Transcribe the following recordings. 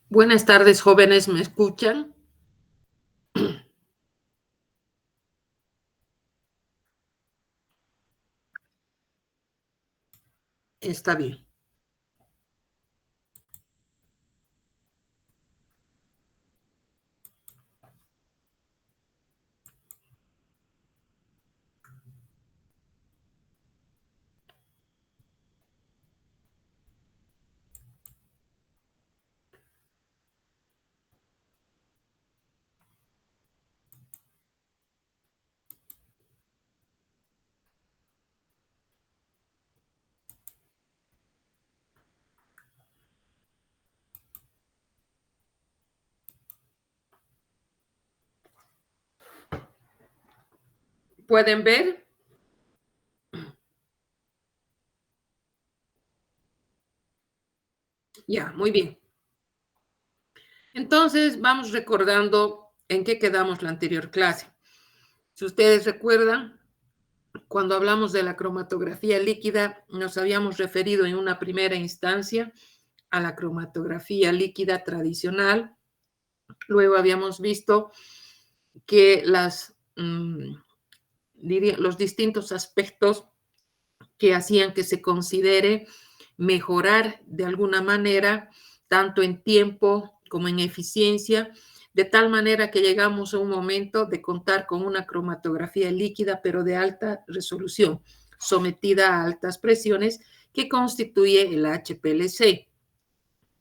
Buenas tardes, jóvenes, ¿me escuchan? Está bien. ¿Pueden ver? Ya, muy bien. Entonces, vamos recordando en qué quedamos la anterior clase. Si ustedes recuerdan, cuando hablamos de la cromatografía líquida, nos habíamos referido en una primera instancia a la cromatografía líquida tradicional. Luego habíamos visto que los distintos aspectos que hacían que se considere mejorar de alguna manera, tanto en tiempo como en eficiencia, de tal manera que llegamos a un momento de contar con una cromatografía líquida, pero de alta resolución, sometida a altas presiones, que constituye el HPLC.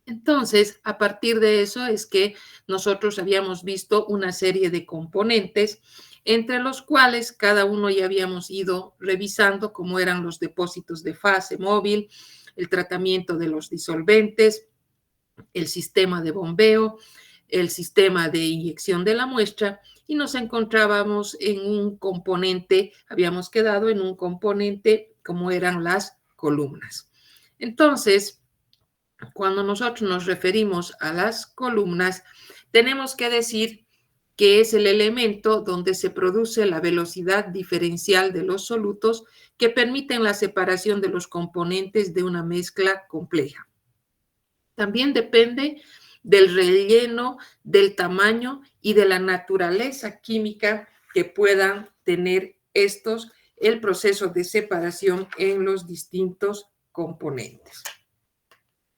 Entonces, a partir de eso es que nosotros habíamos visto una serie de componentes, entre los cuales cada uno ya habíamos ido revisando, como eran los depósitos de fase móvil, el tratamiento de los disolventes, el sistema de bombeo, el sistema de inyección de la muestra, y nos encontrábamos en un componente, habíamos quedado en un componente como eran las columnas. Entonces, cuando nosotros nos referimos a las columnas, tenemos que decir que es el elemento donde se produce la velocidad diferencial de los solutos que permiten la separación de los componentes de una mezcla compleja. También depende del relleno, del tamaño y de la naturaleza química que puedan tener el proceso de separación en los distintos componentes.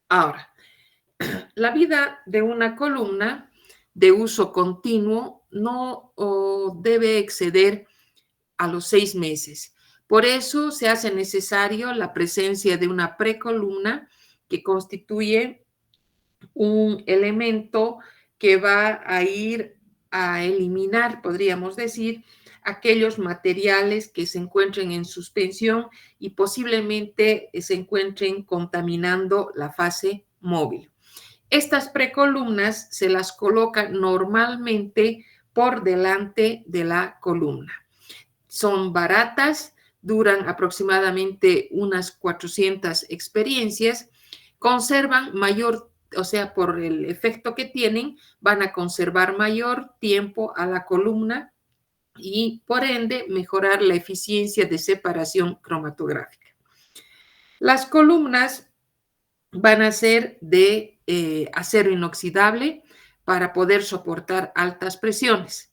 Ahora, la vida de una columna de uso continuo no debe exceder a los 6 meses. Por eso se hace necesario la presencia de una precolumna que constituye un elemento que va a ir a eliminar, podríamos decir, aquellos materiales que se encuentren en suspensión y posiblemente se encuentren contaminando la fase móvil. Estas precolumnas se las coloca normalmente por delante de la columna. Son baratas, duran aproximadamente unas 400 experiencias, conservan mayor, o sea, por el efecto que tienen, van a conservar mayor tiempo a la columna y por ende mejorar la eficiencia de separación cromatográfica. Las columnas van a ser de acero inoxidable para poder soportar altas presiones.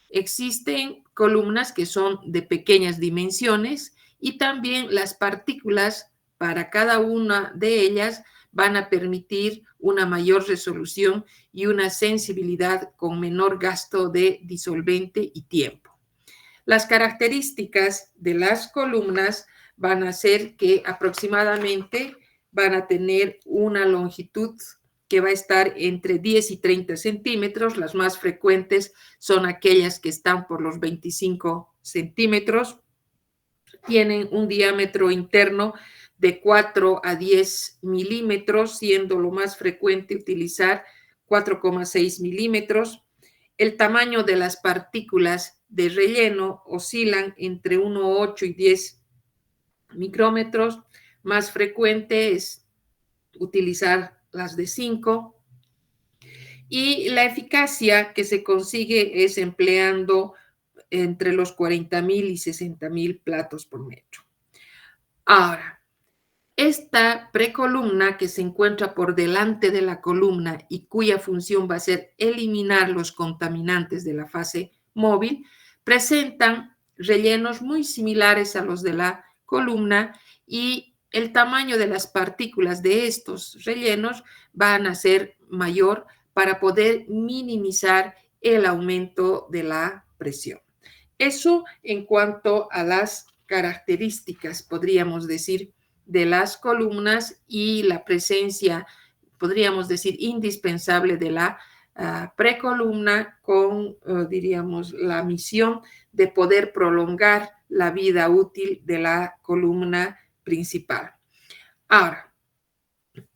Existen columnas que son de pequeñas dimensiones y también las partículas para cada una de ellas van a permitir una mayor resolución y una sensibilidad con menor gasto de disolvente y tiempo. Las características de las columnas van a ser que aproximadamente van a tener una longitud que va a estar entre 10 y 30 centímetros. Las más frecuentes son aquellas que están por los 25 centímetros. Tienen un diámetro interno de 4 a 10 milímetros, siendo lo más frecuente utilizar 4,6 milímetros. El tamaño de las partículas de relleno oscilan entre 1,8 y 10 micrómetros. Más frecuente es utilizar las de 5. Y la eficacia que se consigue es empleando entre los 40,000 y 60,000 platos por metro. Ahora, Esta precolumna que se encuentra por delante de la columna y cuya función va a ser eliminar los contaminantes de la fase móvil, presentan rellenos muy similares a los de la columna y el tamaño de las partículas de estos rellenos van a ser mayor para poder minimizar el aumento de la presión. Eso en cuanto a las características, podríamos decir, de las columnas y la presencia, podríamos decir, indispensable de la precolumna con, diríamos, la misión de poder prolongar la vida útil de la columna principal. Ahora,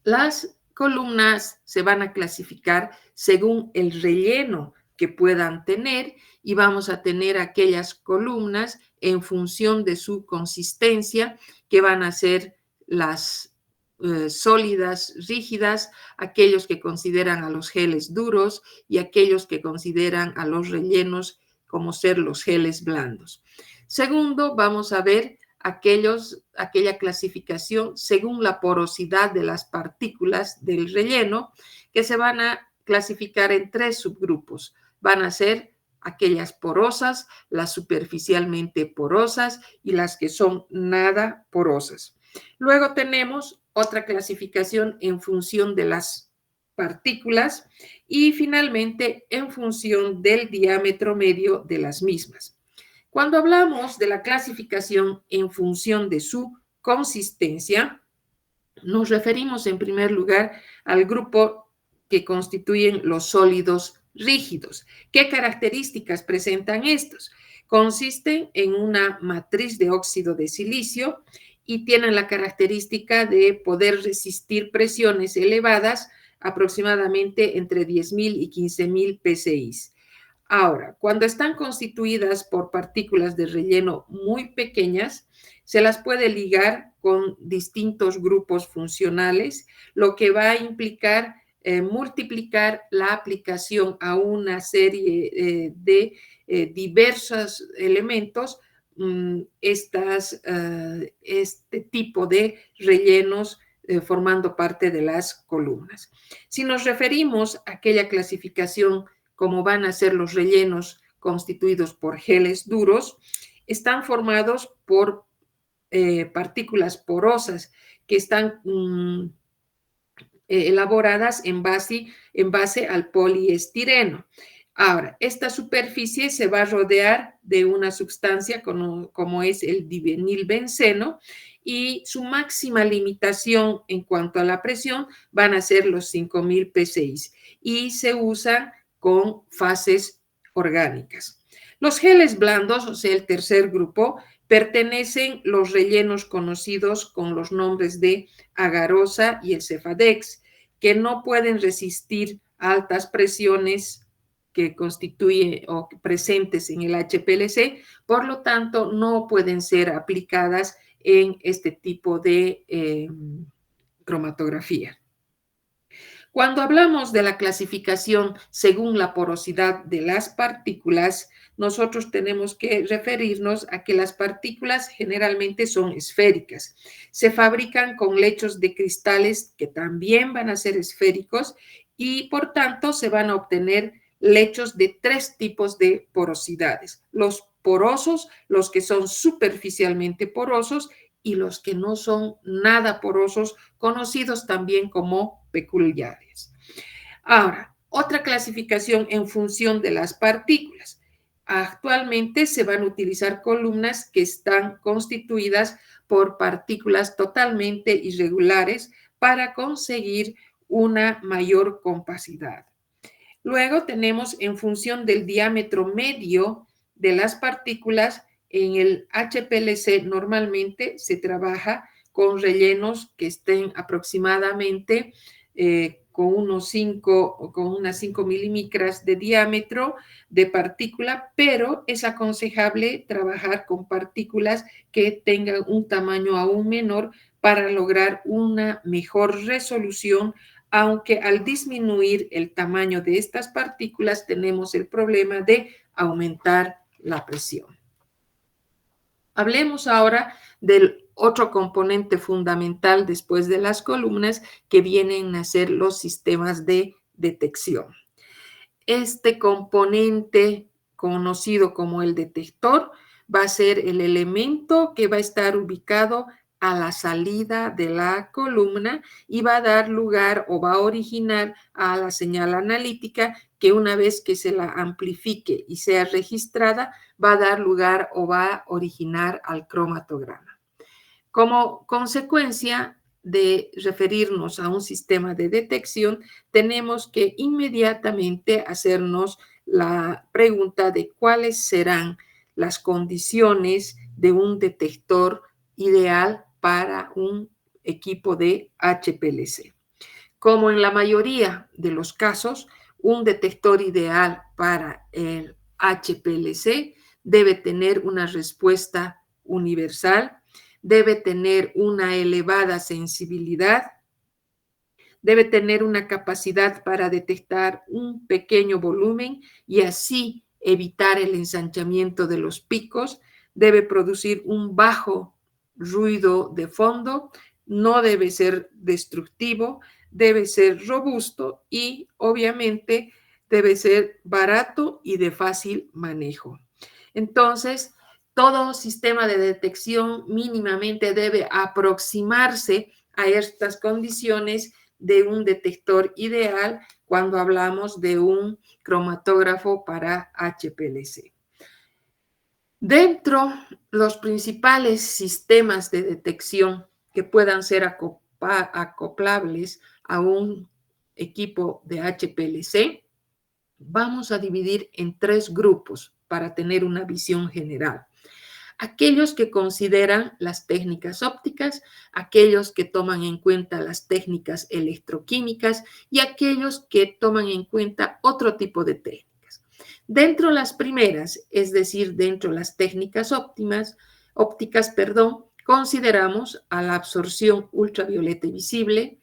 las columnas se van a clasificar según el relleno que puedan tener y vamos a tener aquellas columnas en función de su consistencia que van a ser las sólidas, rígidas, aquellos que consideran a los geles duros y aquellos que consideran a los rellenos como ser los geles blandos. Segundo, vamos a ver aquella clasificación según la porosidad de las partículas del relleno, que se van a clasificar en 3 subgrupos. Van a ser aquellas porosas, las superficialmente porosas y las que son nada porosas. Luego tenemos otra clasificación en función de las partículas y finalmente en función del diámetro medio de las mismas. Cuando hablamos de la clasificación en función de su consistencia, nos referimos en primer lugar al grupo que constituyen los sólidos rígidos. ¿Qué características presentan estos? Consisten en una matriz de óxido de silicio y tienen la característica de poder resistir presiones elevadas, aproximadamente entre 10.000 y 15.000 psi. Ahora, cuando están constituidas por partículas de relleno muy pequeñas, se las puede ligar con distintos grupos funcionales, lo que va a implicar multiplicar la aplicación a una serie de diversos elementos, este tipo de rellenos formando parte de las columnas. Si nos referimos a aquella clasificación como van a ser los rellenos constituidos por geles duros, están formados por partículas porosas que están elaboradas en base al poliestireno. Ahora, esta superficie se va a rodear de una sustancia como es el divinilbenceno y su máxima limitación en cuanto a la presión van a ser los 5.000 psi y se usan con fases orgánicas. Los geles blandos, o sea, el tercer grupo, pertenecen los rellenos conocidos con los nombres de agarosa y el cefadex, que no pueden resistir altas presiones que constituyen o presentes en el HPLC, por lo tanto, no pueden ser aplicadas en este tipo de cromatografía. Cuando hablamos de la clasificación según la porosidad de las partículas, nosotros tenemos que referirnos a que las partículas generalmente son esféricas. Se fabrican con lechos de cristales que también van a ser esféricos y por tanto se van a obtener lechos de 3 tipos de porosidades. Los porosos, los que son superficialmente porosos y los que no son nada porosos, conocidos también como peculiares. Ahora, otra clasificación en función de las partículas. Actualmente se van a utilizar columnas que están constituidas por partículas totalmente irregulares para conseguir una mayor compacidad. Luego tenemos en función del diámetro medio de las partículas. En el HPLC normalmente se trabaja con rellenos que estén aproximadamente con unas 5 milímetros de diámetro de partícula, pero es aconsejable trabajar con partículas que tengan un tamaño aún menor para lograr una mejor resolución, aunque al disminuir el tamaño de estas partículas tenemos el problema de aumentar la presión. Hablemos ahora del otro componente fundamental después de las columnas que vienen a ser los sistemas de detección. Este componente conocido como el detector va a ser el elemento que va a estar ubicado a la salida de la columna y va a dar lugar o va a originar a la señal analítica que una vez que se la amplifique y sea registrada, va a dar lugar o va a originar al cromatograma. Como consecuencia de referirnos a un sistema de detección, tenemos que inmediatamente hacernos la pregunta de cuáles serán las condiciones de un detector ideal para un equipo de HPLC. Como en la mayoría de los casos, un detector ideal para el HPLC debe tener una respuesta universal, debe tener una elevada sensibilidad, debe tener una capacidad para detectar un pequeño volumen y así evitar el ensanchamiento de los picos, debe producir un bajo ruido de fondo, no debe ser destructivo, debe ser robusto y obviamente debe ser barato y de fácil manejo. Entonces, todo sistema de detección mínimamente debe aproximarse a estas condiciones de un detector ideal cuando hablamos de un cromatógrafo para HPLC. Dentro los principales sistemas de detección que puedan ser acoplables a un equipo de HPLC, vamos a dividir en 3 grupos para tener una visión general. Aquellos que consideran las técnicas ópticas, aquellos que toman en cuenta las técnicas electroquímicas y aquellos que toman en cuenta otro tipo de técnicas. Dentro de las primeras, es decir, dentro de las técnicas ópticas, consideramos a la absorción ultravioleta visible,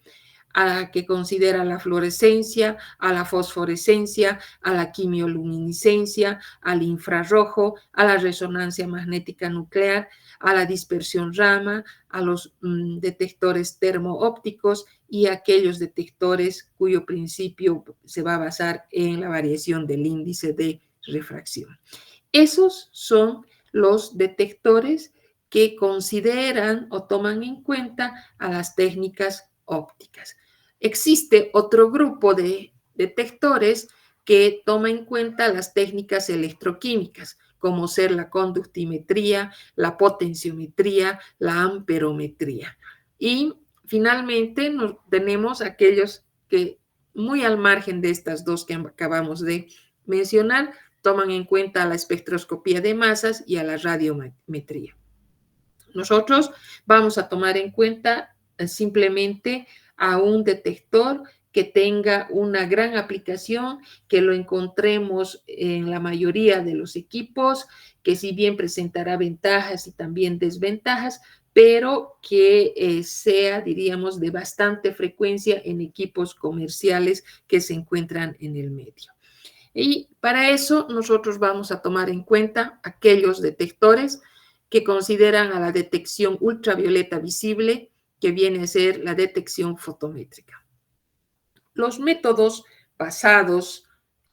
a la que considera la fluorescencia, a la fosforescencia, a la quimioluminiscencia, al infrarrojo, a la resonancia magnética nuclear, a la dispersión Raman, a los detectores termoópticos y a aquellos detectores cuyo principio se va a basar en la variación del índice de refracción. Esos son los detectores que consideran o toman en cuenta a las técnicas ópticas. Existe otro grupo de detectores que toma en cuenta las técnicas electroquímicas, como ser la conductimetría, la potenciometría, la amperometría. Y finalmente tenemos aquellos que, muy al margen de estas dos que acabamos de mencionar, toman en cuenta la espectroscopía de masas y a la radiometría. Nosotros vamos a tomar en cuenta simplemente a un detector que tenga una gran aplicación, que lo encontremos en la mayoría de los equipos, que si bien presentará ventajas y también desventajas, pero que sea, diríamos, de bastante frecuencia en equipos comerciales que se encuentran en el medio. Y para eso nosotros vamos a tomar en cuenta aquellos detectores que consideran a la detección ultravioleta visible, que viene a ser la detección fotométrica. Los métodos basados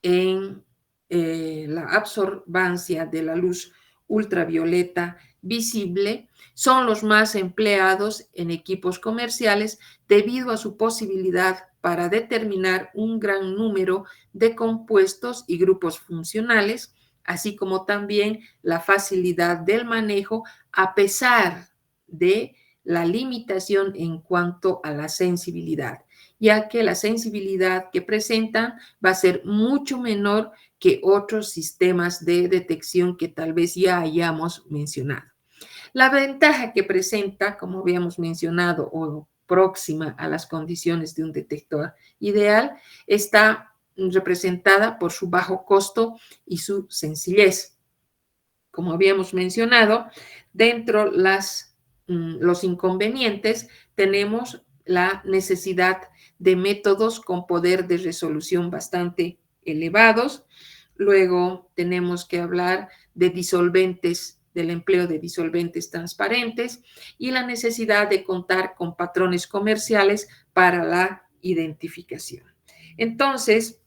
en la absorbancia de la luz ultravioleta visible son los más empleados en equipos comerciales debido a su posibilidad para determinar un gran número de compuestos y grupos funcionales, así como también la facilidad del manejo a pesar de la limitación en cuanto a la sensibilidad, ya que la sensibilidad que presentan va a ser mucho menor que otros sistemas de detección que tal vez ya hayamos mencionado. La ventaja que presenta, como habíamos mencionado, o próxima a las condiciones de un detector ideal, está representada por su bajo costo y su sencillez. Como habíamos mencionado, dentro los inconvenientes tenemos la necesidad de métodos con poder de resolución bastante elevados. Luego tenemos que hablar de disolventes del empleo de disolventes transparentes y la necesidad de contar con patrones comerciales para la identificación. Entonces,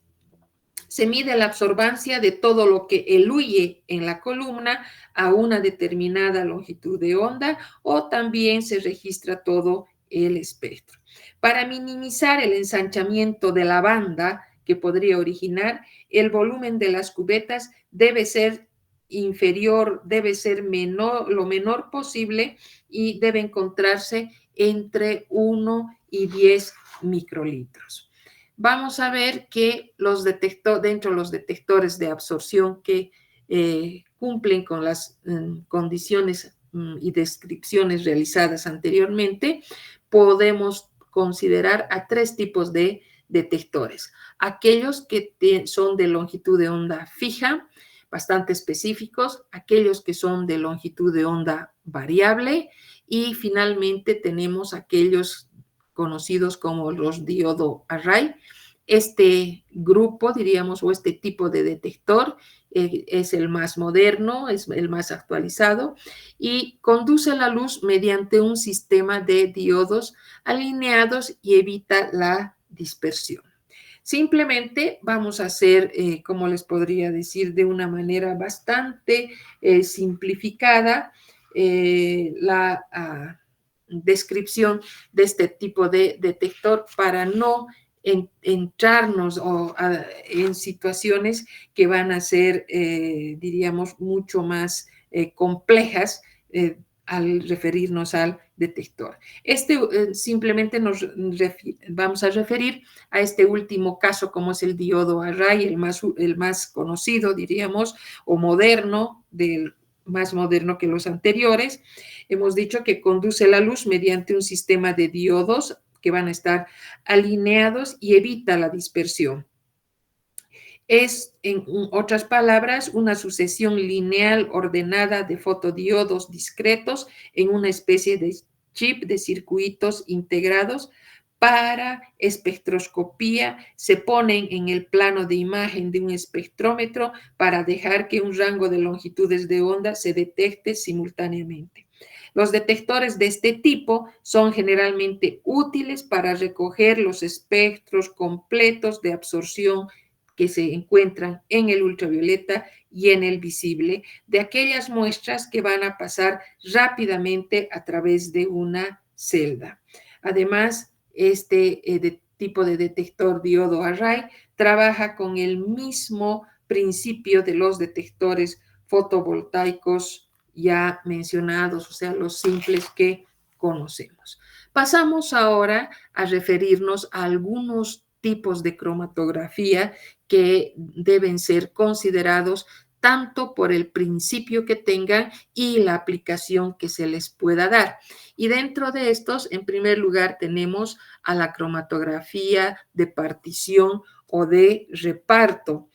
se mide la absorbancia de todo lo que eluye en la columna a una determinada longitud de onda, o también se registra todo el espectro. Para minimizar el ensanchamiento de la banda que podría originar, el volumen de las cubetas debe ser inferior, debe ser lo menor posible, y debe encontrarse entre 1 y 10 microlitros. Vamos a ver que dentro de los detectores de absorción que cumplen con las condiciones y descripciones realizadas anteriormente, podemos considerar a 3 tipos de detectores. Aquellos que son de longitud de onda fija, bastante específicos, aquellos que son de longitud de onda variable, y finalmente tenemos aquellos conocidos como los diodo array. Este grupo, diríamos, o este tipo de detector es el más moderno, es el más actualizado, y conduce la luz mediante un sistema de diodos alineados y evita la dispersión. Simplemente vamos a hacer, como les podría decir, de una manera bastante simplificada, la descripción de este tipo de detector para no entrarnos en situaciones que van a ser, diríamos, mucho más complejas al referirnos al detector. Simplemente vamos a referir a este último caso, como es el diodo array, el más conocido, diríamos, o moderno, más moderno que los anteriores. Hemos dicho que conduce la luz mediante un sistema de diodos que van a estar alineados y evita la dispersión. Es, en otras palabras, una sucesión lineal ordenada de fotodiodos discretos en una especie de chip de circuitos integrados. Para espectroscopía se ponen en el plano de imagen de un espectrómetro para dejar que un rango de longitudes de onda se detecte simultáneamente. Los detectores de este tipo son generalmente útiles para recoger los espectros completos de absorción que se encuentran en el ultravioleta y en el visible, de aquellas muestras que van a pasar rápidamente a través de una celda. Además, este tipo de detector diodo array trabaja con el mismo principio de los detectores fotovoltaicos ya mencionados, o sea, los simples que conocemos. Pasamos ahora a referirnos a algunos tipos de cromatografía que deben ser considerados tanto por el principio que tengan y la aplicación que se les pueda dar. Y dentro de estos, en primer lugar, tenemos a la cromatografía de partición o de reparto.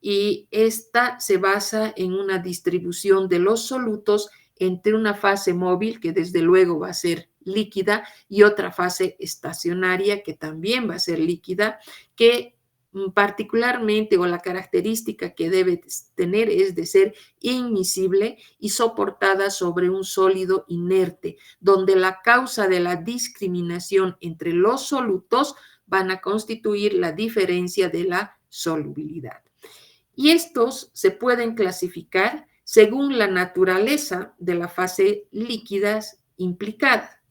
Y esta se basa en una distribución de los solutos entre una fase móvil, que desde luego va a ser líquida, y otra fase estacionaria, que también va a ser líquida, que particularmente, o la característica que debe tener, es de ser inmiscible y soportada sobre un sólido inerte, donde la causa de la discriminación entre los solutos van a constituir la diferencia de la solubilidad. Y estos se pueden clasificar según la naturaleza de la fase líquidas implicada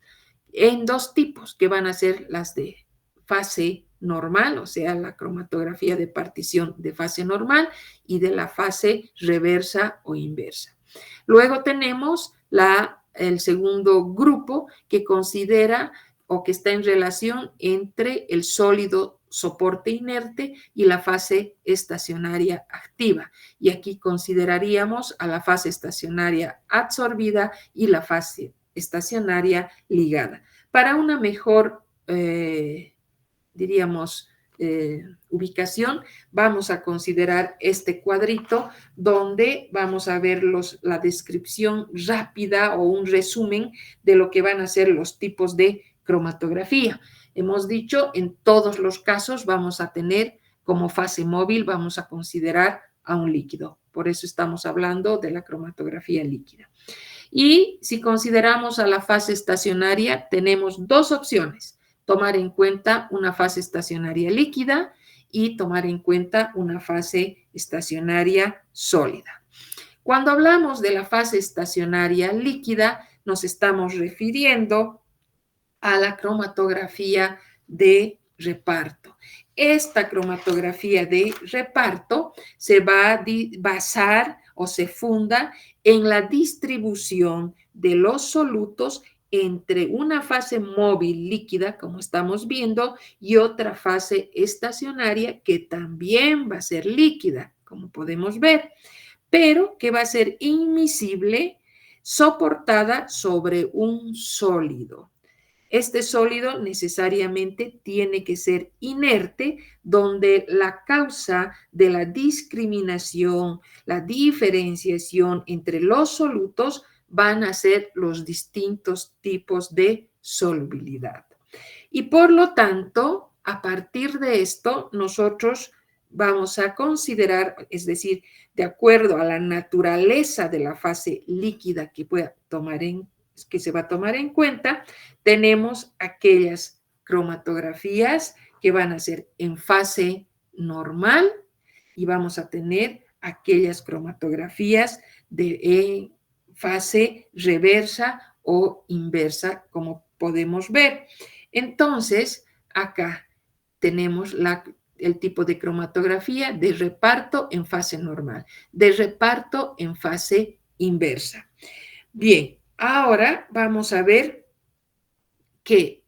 en 2 tipos, que van a ser las de fase normal, o sea, la cromatografía de partición de fase normal, y de la fase reversa o inversa. Luego tenemos el segundo grupo, que considera o que está en relación entre el sólido soporte inerte y la fase estacionaria activa. Y aquí consideraríamos a la fase estacionaria absorbida y la fase estacionaria ligada. Para una mejor, diríamos, ubicación, vamos a considerar este cuadrito, donde vamos a ver la descripción rápida o un resumen de lo que van a ser los tipos de cromatografía. Hemos dicho, en todos los casos vamos a tener como fase móvil, vamos a considerar a un líquido. Por eso estamos hablando de la cromatografía líquida. Y si consideramos a la fase estacionaria, tenemos dos opciones: tomar en cuenta una fase estacionaria líquida y tomar en cuenta una fase estacionaria sólida. Cuando hablamos de la fase estacionaria líquida, nos estamos refiriendo a la cromatografía de reparto. Esta cromatografía de reparto se va a basar o se funda en la distribución de los solutos entre una fase móvil líquida, como estamos viendo, y otra fase estacionaria que también va a ser líquida, como podemos ver, pero que va a ser inmiscible, soportada sobre un sólido. Este sólido necesariamente tiene que ser inerte, donde la causa de la discriminación, la diferenciación entre los solutos van a ser los distintos tipos de solubilidad. Y por lo tanto, a partir de esto, nosotros vamos a considerar, es decir, de acuerdo a la naturaleza de la fase líquida que se va a tomar en cuenta, tenemos aquellas cromatografías que van a ser en fase normal y vamos a tener aquellas cromatografías en fase reversa o inversa, como podemos ver. Entonces, acá tenemos el tipo de cromatografía de reparto en fase normal, de reparto en fase inversa. Bien, ahora vamos a ver que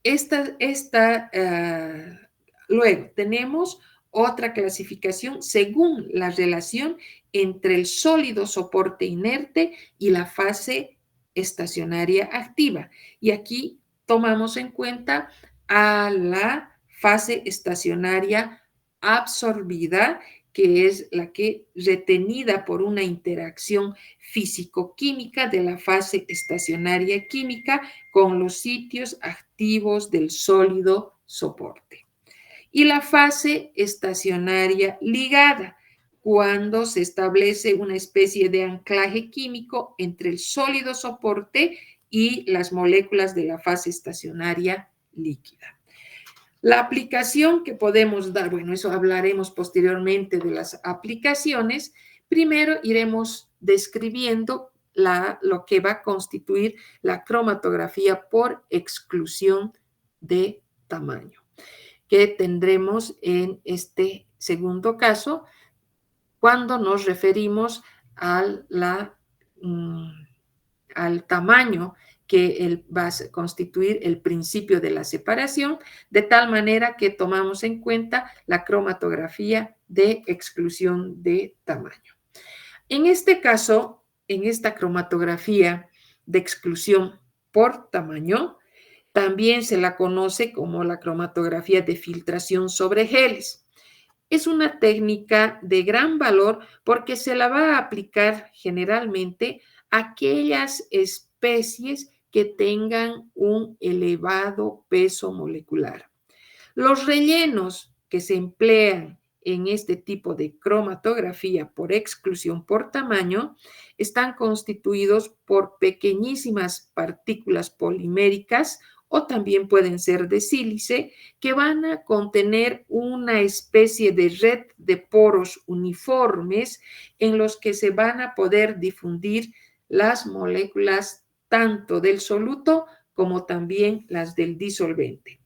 luego tenemos otra clasificación según la relación entre el sólido soporte inerte y la fase estacionaria activa. Y aquí tomamos en cuenta a la fase estacionaria absorbida, que es la que retenida por una interacción físico-química de la fase estacionaria química con los sitios activos del sólido soporte. Y la fase estacionaria ligada, cuando se establece una especie de anclaje químico entre el sólido soporte y las moléculas de la fase estacionaria líquida. La aplicación que podemos dar, bueno, eso hablaremos posteriormente de las aplicaciones. Primero iremos describiendo lo que va a constituir la cromatografía por exclusión de tamaño, que tendremos en este segundo caso cuando nos referimos al tamaño que va a constituir el principio de la separación, de tal manera que tomamos en cuenta la cromatografía de exclusión de tamaño. En este caso, en esta cromatografía de exclusión por tamaño, también se la conoce como la cromatografía de filtración sobre geles. Es una técnica de gran valor porque se la va a aplicar generalmente a aquellas especies que tengan un elevado peso molecular. Los rellenos que se emplean en este tipo de cromatografía por exclusión por tamaño están constituidos por pequeñísimas partículas poliméricas o también pueden ser de sílice, que van a contener una especie de red de poros uniformes en los que se van a poder difundir las moléculas tanto del soluto como también las del disolvente.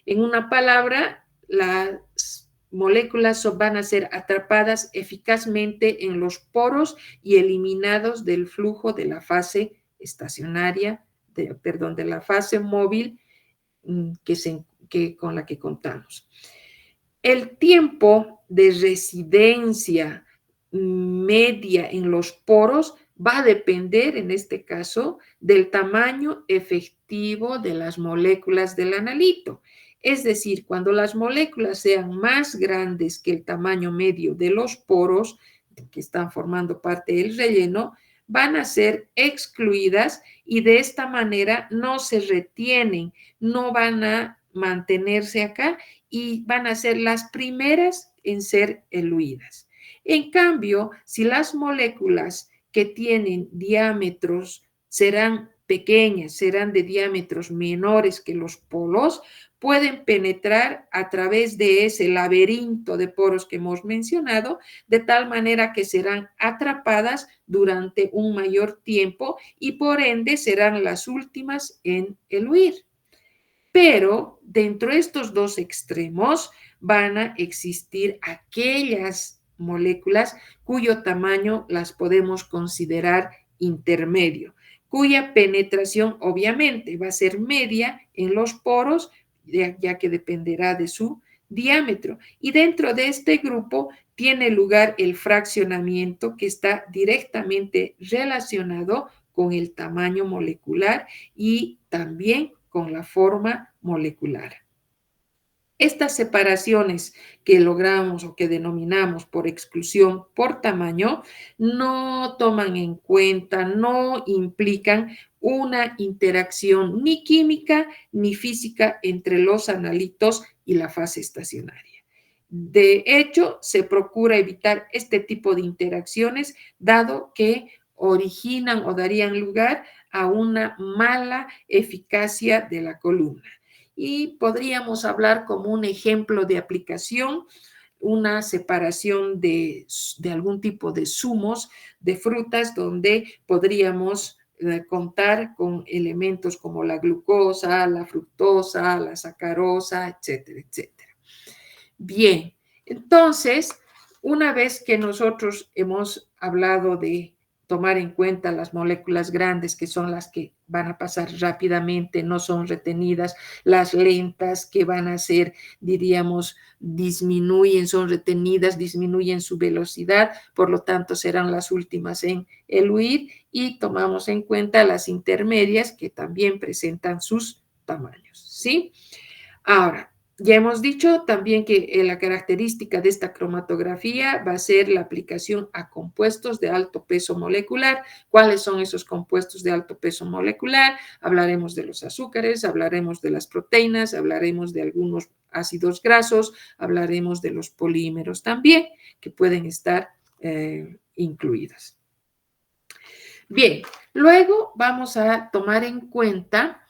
En una palabra, las moléculas van a ser atrapadas eficazmente en los poros y eliminados del flujo de la fase estacionaria, de la fase móvil con la que contamos. El tiempo de residencia media en los poros va a depender, en este caso, del tamaño efectivo de las moléculas del analito. Es decir, cuando las moléculas sean más grandes que el tamaño medio de los poros que están formando parte del relleno, van a ser excluidas y de esta manera no se retienen, no van a mantenerse acá y van a ser las primeras en ser eluidas. En cambio, si las moléculas que tienen diámetros serán pequeñas, serán de diámetros menores que los polos, pueden penetrar a través de ese laberinto de poros que hemos mencionado, de tal manera que serán atrapadas durante un mayor tiempo y por ende serán las últimas en eluir. Pero dentro de estos dos extremos van a existir aquellas moléculas cuyo tamaño las podemos considerar intermedio, cuya penetración obviamente va a ser media en los poros, ya que dependerá de su diámetro. Y dentro de este grupo tiene lugar el fraccionamiento que está directamente relacionado con el tamaño molecular y también con la forma molecular. Estas separaciones que logramos o que denominamos por exclusión por tamaño no toman en cuenta, no implican una interacción ni química ni física entre los analitos y la fase estacionaria. De hecho, se procura evitar este tipo de interacciones, dado que originan o darían lugar a una mala eficacia de la columna. Y podríamos hablar como un ejemplo de aplicación, una separación de algún tipo de zumos de frutas donde podríamos contar con elementos como la glucosa, la fructosa, la sacarosa, etcétera, etcétera. Bien, entonces, una vez que nosotros hemos hablado de tomar en cuenta las moléculas grandes, que son las que van a pasar rápidamente, no son retenidas, las lentas que van a ser, diríamos, disminuyen, son retenidas, disminuyen su velocidad, por lo tanto serán las últimas en eluir, y tomamos en cuenta las intermedias que también presentan sus tamaños, ¿sí? Ahora, ya hemos dicho también que la característica de esta cromatografía va a ser la aplicación a compuestos de alto peso molecular. ¿Cuáles son esos compuestos de alto peso molecular? Hablaremos de los azúcares, hablaremos de las proteínas, hablaremos de algunos ácidos grasos, hablaremos de los polímeros también, que pueden estar incluidos. Bien, luego vamos a tomar en cuenta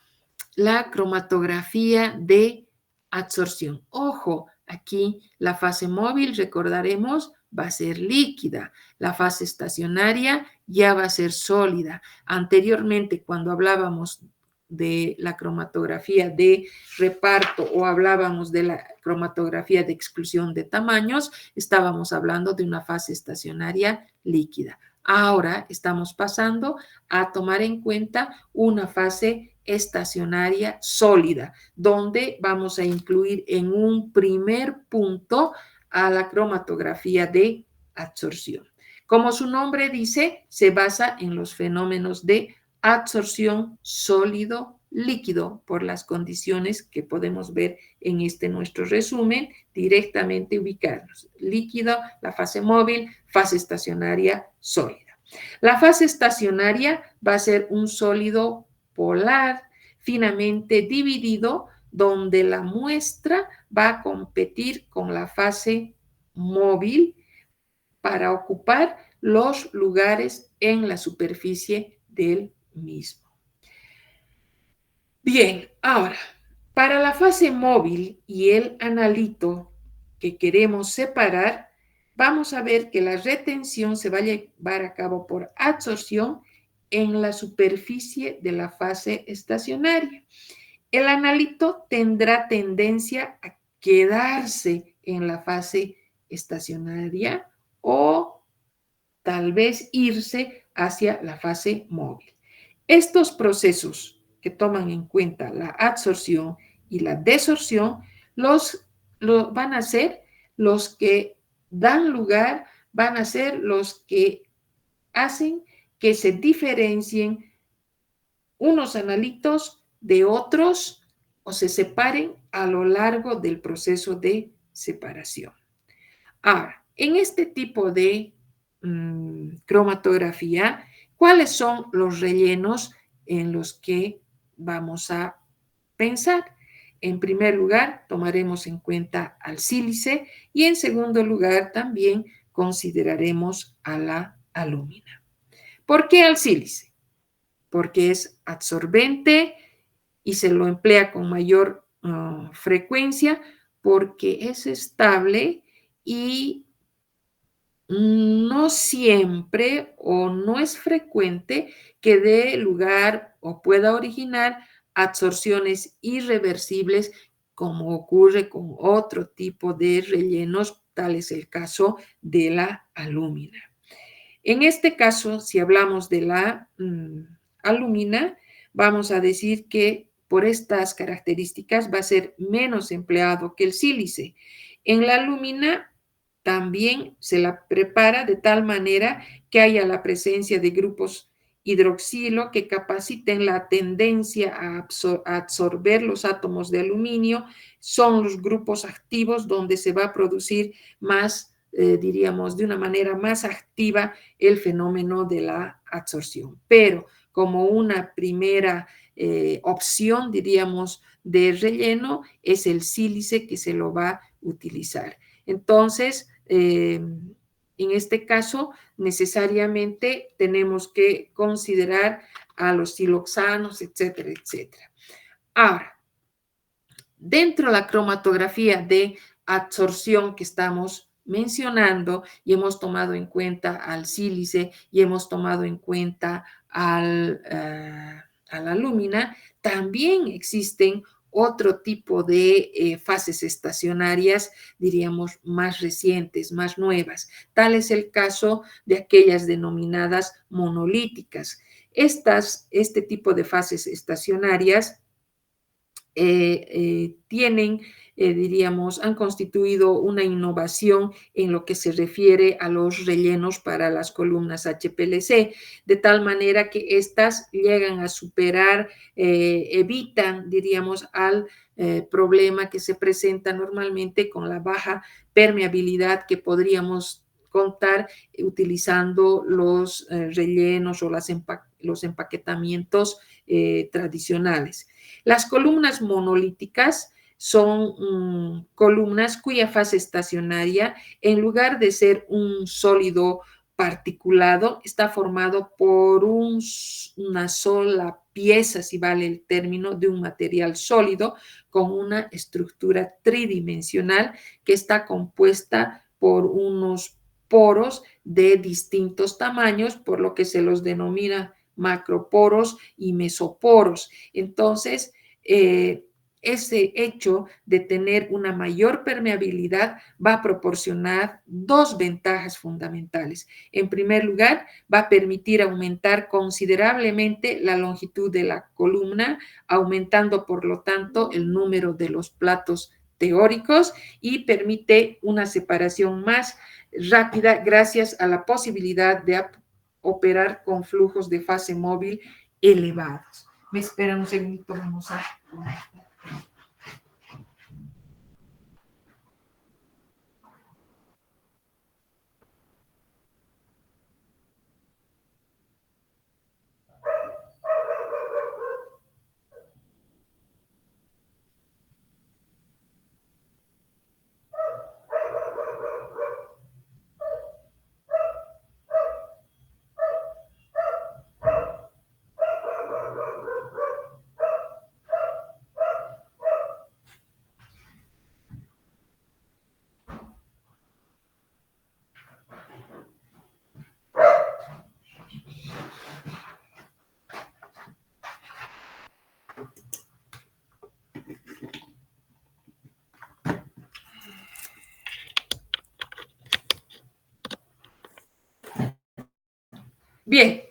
la cromatografía de absorción. Ojo, aquí la fase móvil, recordaremos, va a ser líquida. La fase estacionaria ya va a ser sólida. Anteriormente, cuando hablábamos de la cromatografía de reparto o hablábamos de la cromatografía de exclusión de tamaños, estábamos hablando de una fase estacionaria líquida. Ahora estamos pasando a tomar en cuenta una fase estacionaria sólida, donde vamos a incluir en un primer punto a la cromatografía de absorción. Como su nombre dice, se basa en los fenómenos de absorción sólido-líquido por las condiciones que podemos ver en nuestro resumen, directamente ubicarnos. Líquido, la fase móvil, fase estacionaria sólida. La fase estacionaria va a ser un sólido polar finamente dividido, donde la muestra va a competir con la fase móvil para ocupar los lugares en la superficie del mismo. Bien, ahora, para la fase móvil y el analito que queremos separar, vamos a ver que la retención se va a llevar a cabo por absorción en la superficie de la fase estacionaria. El analito tendrá tendencia a quedarse en la fase estacionaria o tal vez irse hacia la fase móvil. Estos procesos que toman en cuenta la absorción y la desorción van a ser los que dan lugar, van a ser los que hacen que se diferencien unos analitos de otros o se separen a lo largo del proceso de separación. Ahora, en este tipo de cromatografía, ¿cuáles son los rellenos en los que vamos a pensar? En primer lugar, tomaremos en cuenta al sílice y en segundo lugar también consideraremos a la alúmina. ¿Por qué al sílice? Porque es absorbente y se lo emplea con mayor frecuencia porque es estable y no siempre o no es frecuente que dé lugar o pueda originar absorciones irreversibles como ocurre con otro tipo de rellenos, tal es el caso de la alúmina. En este caso, si hablamos de la alúmina, vamos a decir que por estas características va a ser menos empleado que el sílice. En la alúmina también se la prepara de tal manera que haya la presencia de grupos hidroxilo que capaciten la tendencia a absorber los átomos de aluminio. Son los grupos activos donde se va a producir más, diríamos, de una manera más activa el fenómeno de la absorción. Pero como una primera opción, diríamos, de relleno, es el sílice que se lo va a utilizar. Entonces, en este caso, necesariamente tenemos que considerar a los siloxanos, etcétera, etcétera. Ahora, dentro de la cromatografía de absorción que estamos mencionando y hemos tomado en cuenta al sílice y hemos tomado en cuenta a la alúmina, también existen otro tipo de fases estacionarias, diríamos, más recientes, más nuevas. Tal es el caso de aquellas denominadas monolíticas. Este tipo de fases estacionarias tienen, diríamos, han constituido una innovación en lo que se refiere a los rellenos para las columnas HPLC, de tal manera que éstas llegan a superar, evitan, diríamos, al problema que se presenta normalmente con la baja permeabilidad que podríamos contar utilizando los rellenos o los empaquetamientos tradicionales. Las columnas monolíticas son columnas cuya fase estacionaria, en lugar de ser un sólido particulado, está formado por una sola pieza, si vale el término, de un material sólido con una estructura tridimensional que está compuesta por unos poros de distintos tamaños, por lo que se los denomina macroporos y mesoporos. Entonces, ese hecho de tener una mayor permeabilidad va a proporcionar dos ventajas fundamentales. En primer lugar, va a permitir aumentar considerablemente la longitud de la columna, aumentando por lo tanto el número de los platos teóricos y permite una separación más rápida gracias a la posibilidad de operar con flujos de fase móvil elevados. Me esperan un segundito, vamos a... Bien,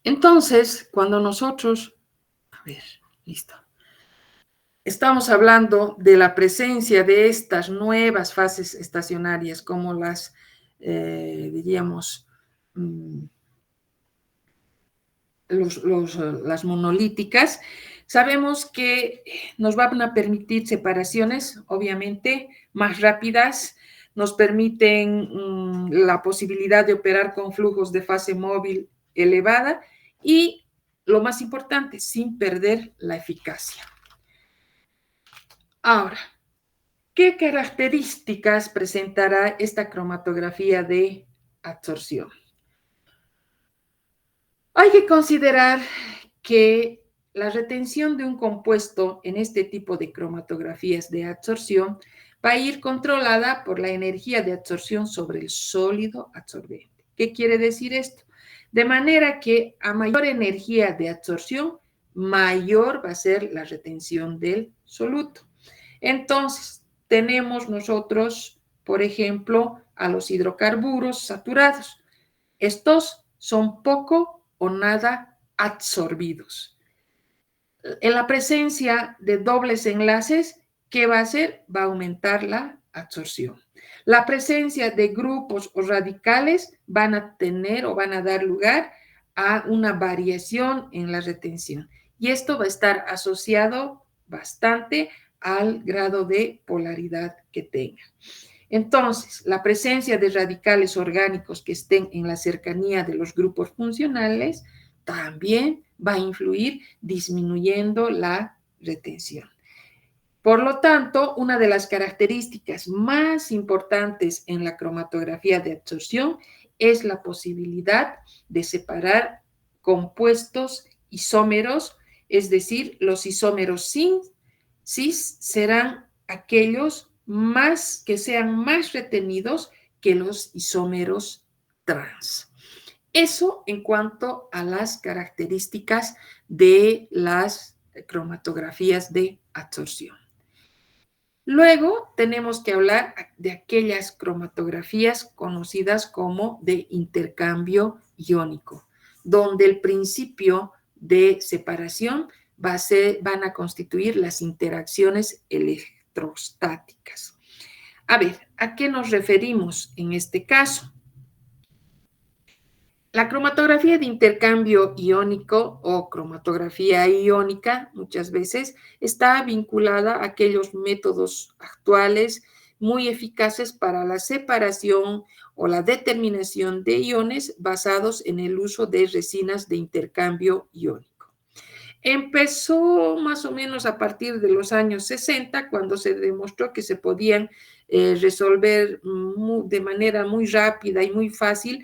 entonces, cuando nosotros, a ver, listo, estamos hablando de la presencia de estas nuevas fases estacionarias, como las, diríamos, las monolíticas, sabemos que nos van a permitir separaciones, obviamente, más rápidas, nos permiten la posibilidad de operar con flujos de fase móvil elevada y, lo más importante, sin perder la eficacia. Ahora, ¿Qué características presentará esta cromatografía de absorción? Hay que considerar que la retención de un compuesto en este tipo de cromatografías de absorción va a ir controlada por la energía de absorción sobre el sólido absorbente. ¿Qué quiere decir esto? De manera que a mayor energía de absorción, mayor va a ser la retención del soluto. Entonces, tenemos nosotros, por ejemplo, a los hidrocarburos saturados. Estos son poco o nada absorbidos. En la presencia de dobles enlaces, ¿qué va a hacer? Va a aumentar la absorción. La presencia de grupos o radicales van a tener o van a dar lugar a una variación en la retención. Y esto va a estar asociado bastante al grado de polaridad que tenga. Entonces, la presencia de radicales orgánicos que estén en la cercanía de los grupos funcionales también va a influir disminuyendo la retención. Por lo tanto, una de las características más importantes en la cromatografía de absorción es la posibilidad de separar compuestos isómeros, es decir, los isómeros cis serán aquellos que sean más retenidos que los isómeros trans. Eso en cuanto a las características de las cromatografías de absorción. Luego tenemos que hablar de aquellas cromatografías conocidas como de intercambio iónico, donde el principio de separación van a constituir las interacciones electrostáticas. A ver, ¿a qué nos referimos en este caso? La cromatografía de intercambio iónico o cromatografía iónica muchas veces está vinculada a aquellos métodos actuales muy eficaces para la separación o la determinación de iones basados en el uso de resinas de intercambio iónico. Empezó más o menos a partir de los años 60, cuando se demostró que se podían resolver de manera muy rápida y muy fácil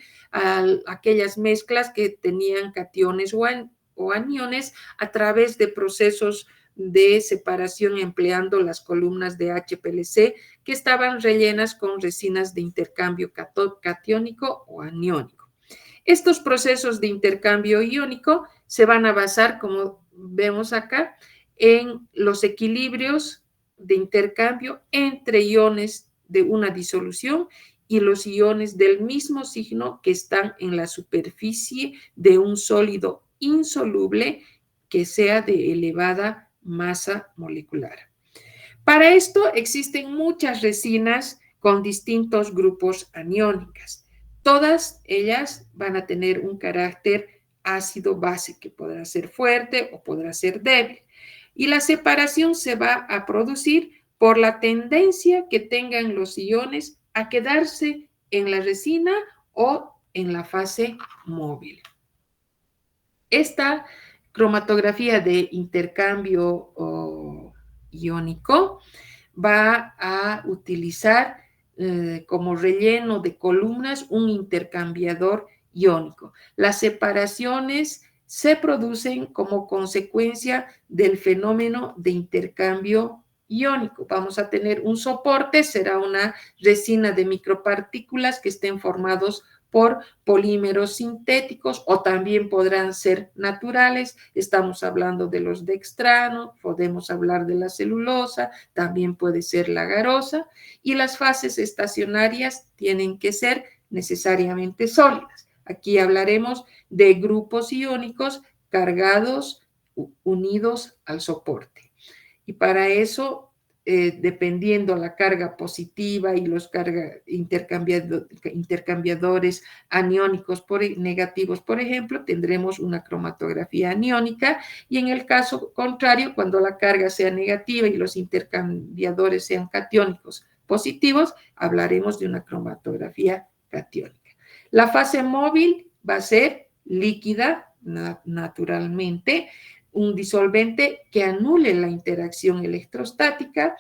aquellas mezclas que tenían cationes o aniones a través de procesos de separación empleando las columnas de HPLC que estaban rellenas con resinas de intercambio catiónico o aniónico. Estos procesos de intercambio iónico se van a basar, como vemos acá, en los equilibrios de intercambio entre iones de una disolución y los iones del mismo signo que están en la superficie de un sólido insoluble que sea de elevada masa molecular. Para esto existen muchas resinas con distintos grupos aniónicas. Todas ellas van a tener un carácter ácido-base que podrá ser fuerte o podrá ser débil. Y la separación se va a producir por la tendencia que tengan los iones a quedarse en la resina o en la fase móvil. Esta cromatografía de intercambio iónico va a utilizar como relleno de columnas un intercambiador iónico. Las separaciones se producen como consecuencia del fenómeno de intercambio iónico. Vamos a tener un soporte, será una resina de micropartículas que estén formados por polímeros sintéticos o también podrán ser naturales. Estamos hablando de los dextranos, podemos hablar de la celulosa, también puede ser la garosa, y las fases estacionarias tienen que ser necesariamente sólidas. Aquí hablaremos de grupos iónicos cargados, unidos al soporte. Y para eso, dependiendo la carga positiva y los intercambiadores aniónicos negativos, por ejemplo, tendremos una cromatografía aniónica, y en el caso contrario, cuando la carga sea negativa y los intercambiadores sean catiónicos positivos, hablaremos de una cromatografía catiónica. La fase móvil va a ser líquida, naturalmente, un disolvente que anule la interacción electrostática,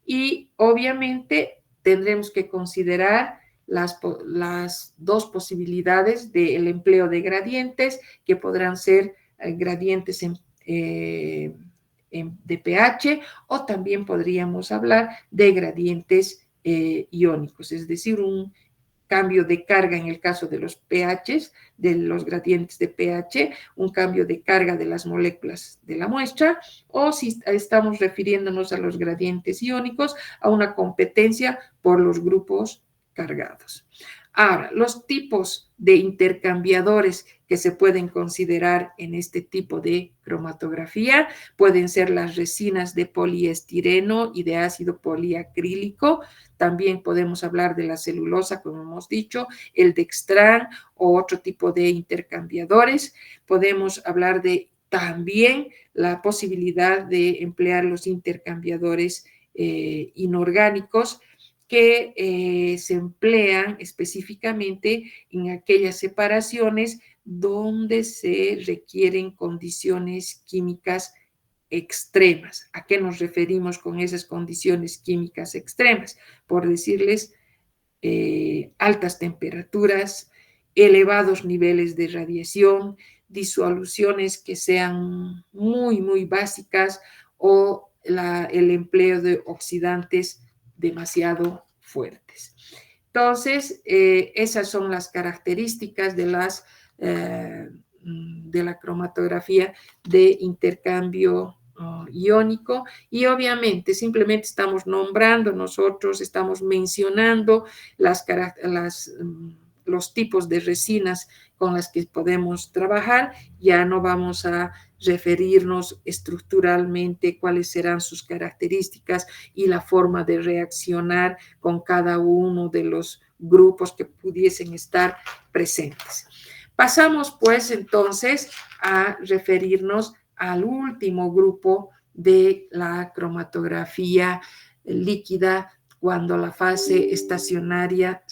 Y obviamente tendremos que considerar las dos posibilidades del empleo de gradientes, que podrán ser gradientes de pH, o también podríamos hablar de gradientes iónicos, es decir, un cambio de carga en el caso de los pHs, de los gradientes de pH, un cambio de carga de las moléculas de la muestra, o si estamos refiriéndonos a los gradientes iónicos, a una competencia por los grupos cargados. Ahora, los tipos de intercambiadores que se pueden considerar en este tipo de cromatografía pueden ser las resinas de poliestireno y de ácido poliacrílico. También podemos hablar de la celulosa, como hemos dicho, el dextran o otro tipo de intercambiadores. Podemos hablar de también la posibilidad de emplear los intercambiadores inorgánicos que se emplean específicamente en aquellas separaciones donde se requieren condiciones químicas extremas. ¿A qué nos referimos con esas condiciones químicas extremas? Por decirles, altas temperaturas, elevados niveles de radiación, disoluciones que sean muy básicas o el empleo de oxidantes demasiado fuertes. Entonces, esas son las características de la cromatografía de intercambio iónico, y obviamente simplemente estamos nombrando, nosotros estamos mencionando los tipos de resinas con las que podemos trabajar. Ya no vamos a referirnos estructuralmente cuáles serán sus características y la forma de reaccionar con cada uno de los grupos que pudiesen estar presentes. Pasamos pues entonces a referirnos al último grupo de la cromatografía líquida, cuando la fase estacionaria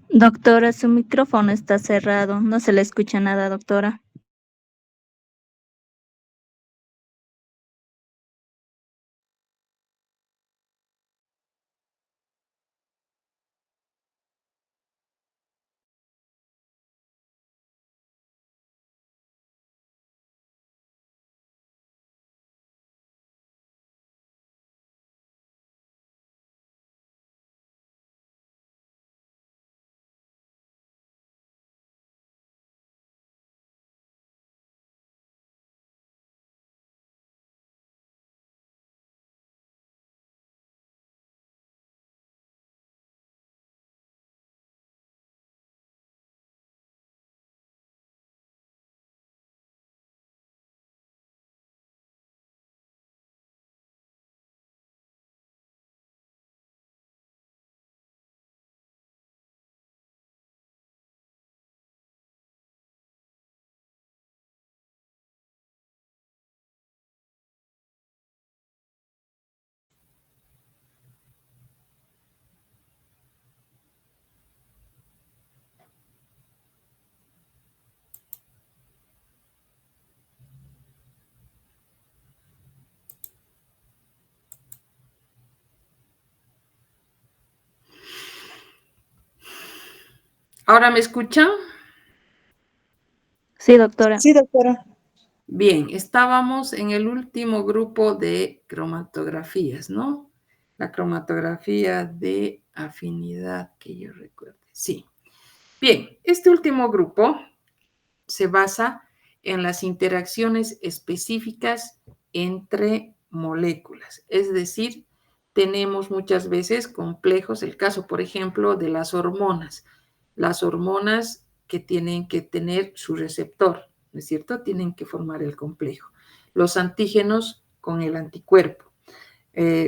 Doctora, su micrófono está cerrado. No se le escucha nada, doctora. ¿Ahora me escuchan? Sí, doctora. Sí, doctora. Bien, estábamos en el último grupo de cromatografías, ¿no? La cromatografía de afinidad que yo recuerde. Sí. Bien, este último grupo se basa en las interacciones específicas entre moléculas. Es decir, tenemos muchas veces complejos, el caso, por ejemplo, de las hormonas. Las hormonas que tienen que tener su receptor, ¿no es cierto? Tienen que formar el complejo. Los antígenos con el anticuerpo.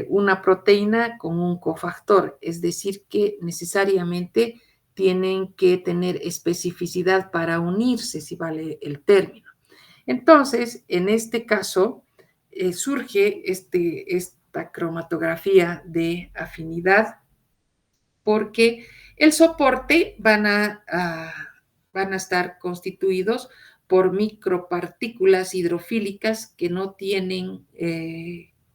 Una proteína con un cofactor, es decir, que necesariamente tienen que tener especificidad para unirse, si vale el término. Entonces, en este caso, surge esta cromatografía de afinidad porque el soporte van a estar constituidos por micropartículas hidrofílicas que no tienen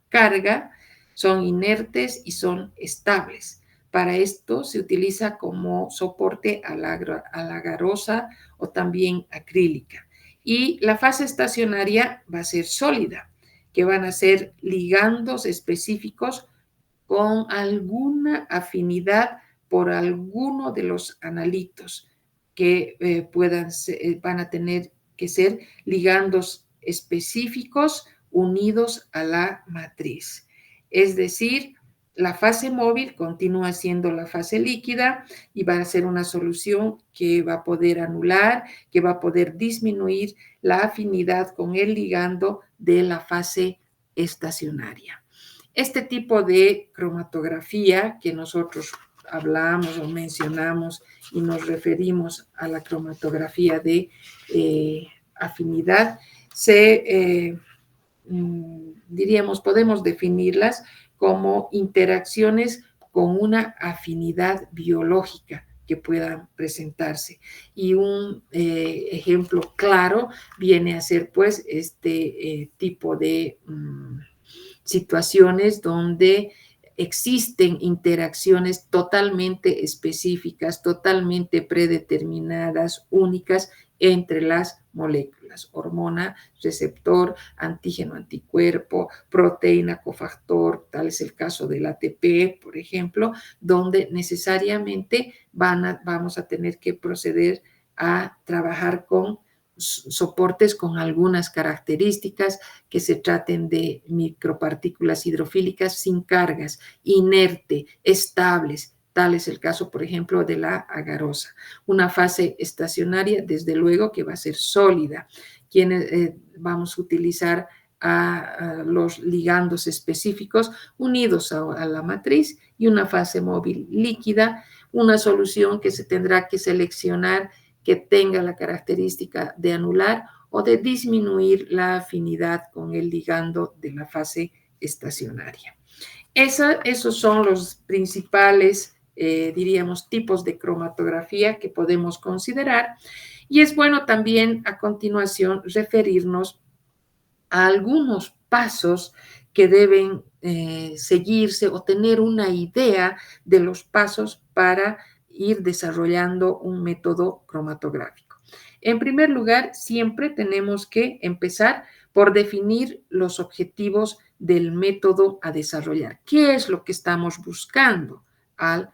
carga, son inertes y son estables. Para esto se utiliza como soporte a la agarosa o también acrílica. Y la fase estacionaria va a ser sólida, que van a ser ligandos específicos con alguna afinidad por alguno de los analitos que van a tener que ser ligandos específicos unidos a la matriz. Es decir, la fase móvil continúa siendo la fase líquida y va a ser una solución que va a poder anular, que va a poder disminuir la afinidad con el ligando de la fase estacionaria. Este tipo de cromatografía que nosotros hablamos o mencionamos y nos referimos a la cromatografía de afinidad, diríamos, podemos definirlas como interacciones con una afinidad biológica que puedan presentarse. Y un ejemplo claro viene a ser pues este tipo de situaciones donde existen interacciones totalmente específicas, totalmente predeterminadas, únicas entre las moléculas, hormona, receptor, antígeno, anticuerpo, proteína, cofactor, tal es el caso del ATP, por ejemplo, donde necesariamente vamos a tener que proceder a trabajar con soportes con algunas características que se traten de micropartículas hidrofílicas sin cargas, inerte, estables. Tal es el caso, por ejemplo, de la agarosa. Una fase estacionaria, desde luego, que va a ser sólida. Vamos a utilizar a los ligandos específicos unidos a la matriz y una fase móvil líquida, una solución que se tendrá que seleccionar que tenga la característica de anular o de disminuir la afinidad con el ligando de la fase estacionaria. Esos son los principales diríamos, tipos de cromatografía que podemos considerar. Y es bueno también a continuación referirnos a algunos pasos que deben seguirse o tener una idea de los pasos para ir desarrollando un método cromatográfico. En primer lugar, siempre tenemos que empezar por definir los objetivos del método a desarrollar. ¿Qué es lo que estamos buscando al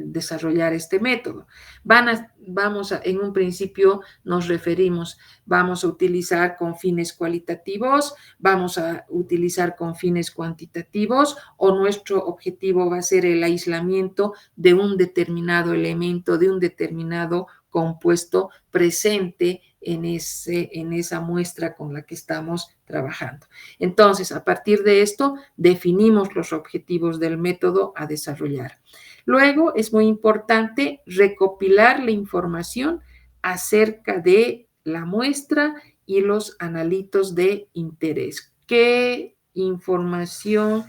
desarrollar este método? En un principio nos referimos, vamos a utilizar con fines cualitativos, vamos a utilizar con fines cuantitativos, o nuestro objetivo va a ser el aislamiento de un determinado elemento, de un determinado compuesto presente en esa muestra con la que estamos trabajando. Entonces, a partir de esto, definimos los objetivos del método a desarrollar. Luego, es muy importante recopilar la información acerca de la muestra y los analitos de interés. ¿Qué información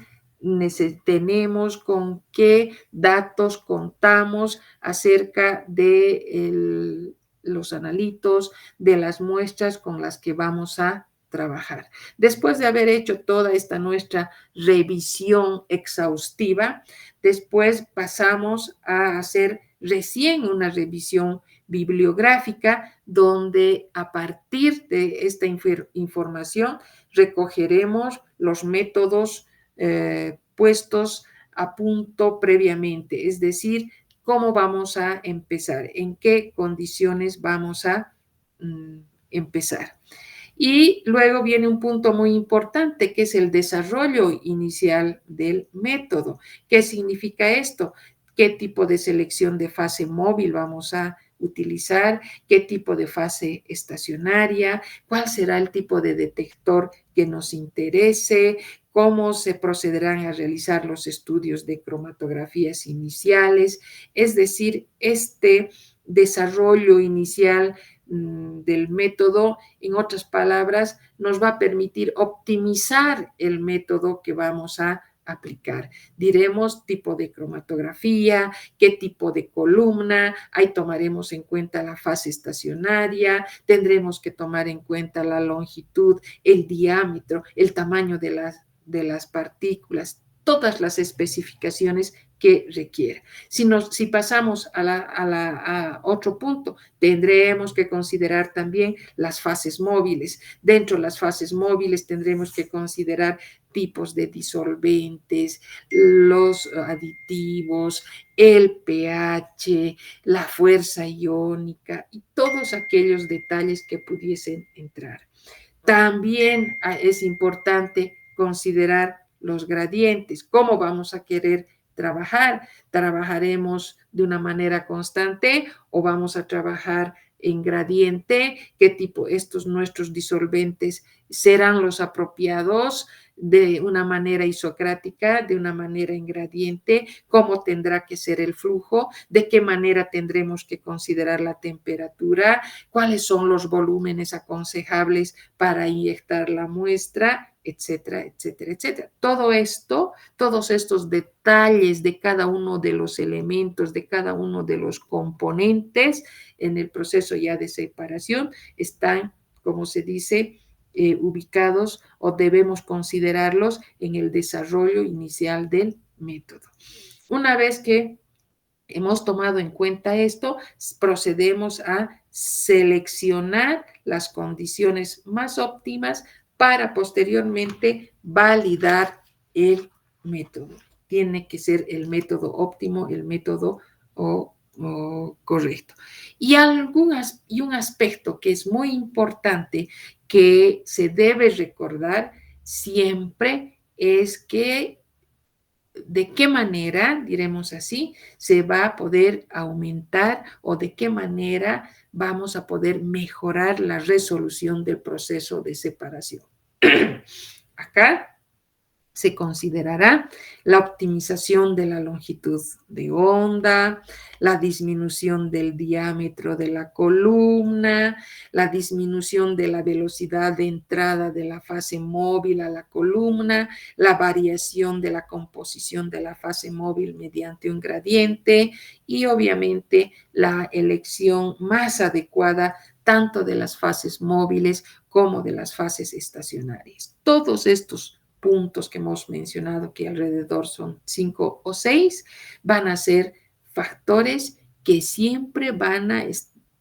tenemos, con qué datos contamos acerca de los analitos, de las muestras con las que vamos a trabajar? Después de haber hecho toda esta nuestra revisión exhaustiva, después pasamos a hacer recién una revisión bibliográfica, donde a partir de esta información recogeremos los métodos puestos a punto previamente, es decir, cómo vamos a empezar, en qué condiciones vamos a empezar. Y luego viene un punto muy importante, que es el desarrollo inicial del método. ¿Qué significa esto? ¿Qué tipo de selección de fase móvil vamos a utilizar? ¿Qué tipo de fase estacionaria? ¿Cuál será el tipo de detector que nos interese? ¿Cómo se procederán a realizar los estudios de cromatografías iniciales? Es decir, este desarrollo inicial del método, en otras palabras, nos va a permitir optimizar el método que vamos a aplicar. Diremos tipo de cromatografía, qué tipo de columna, ahí tomaremos en cuenta la fase estacionaria, tendremos que tomar en cuenta la longitud, el diámetro, el tamaño de las partículas, todas las especificaciones que requiere. Si pasamos a otro punto, tendremos que considerar también las fases móviles. Dentro de las fases móviles tendremos que considerar tipos de disolventes, los aditivos, el pH, la fuerza iónica y todos aquellos detalles que pudiesen entrar. También es importante considerar los gradientes, cómo vamos a querer trabajar. ¿Trabajaremos de una manera constante o vamos a trabajar en gradiente? ¿Qué tipo nuestros disolventes serán los apropiados de una manera isocrática, de una manera en gradiente? ¿Cómo tendrá que ser el flujo? ¿De qué manera tendremos que considerar la temperatura? ¿Cuáles son los volúmenes aconsejables para inyectar la muestra? Etcétera, etcétera, etcétera. Todo esto, todos estos detalles de cada uno de los elementos, de cada uno de los componentes en el proceso ya de separación, están, como se dice, ubicados, o debemos considerarlos en el desarrollo inicial del método. Una vez que hemos tomado en cuenta esto, procedemos a seleccionar las condiciones más óptimas para posteriormente validar el método. Tiene que ser el método óptimo, el método correcto. Y un aspecto que es muy importante, que se debe recordar siempre, es que de qué manera, diremos así, se va a poder aumentar, o de qué manera vamos a poder mejorar la resolución del proceso de separación. Acá Se considerará la optimización de la longitud de onda, la disminución del diámetro de la columna, la disminución de la velocidad de entrada de la fase móvil a la columna, la variación de la composición de la fase móvil mediante un gradiente y obviamente la elección más adecuada tanto de las fases móviles como de las fases estacionarias. Todos estos puntos que hemos mencionado, que alrededor son 5 o 6, van a ser factores que siempre van a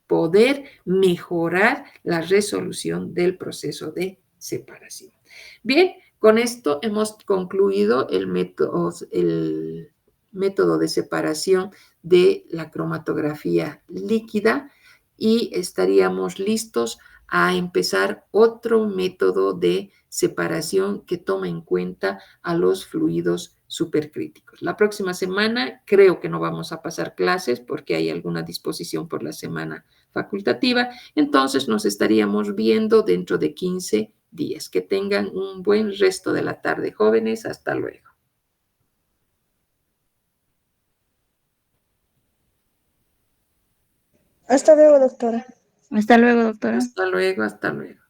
poder mejorar la resolución del proceso de separación. Bien, con esto hemos concluido el método de separación de la cromatografía líquida y estaríamos listos a empezar otro método de separación que toma en cuenta a los fluidos supercríticos. La próxima semana creo que no vamos a pasar clases porque hay alguna disposición por la semana facultativa, entonces nos estaríamos viendo dentro de 15 días. Que tengan un buen resto de la tarde, jóvenes. Hasta luego. Hasta luego, doctora. Hasta luego, doctora. Hasta luego, hasta luego.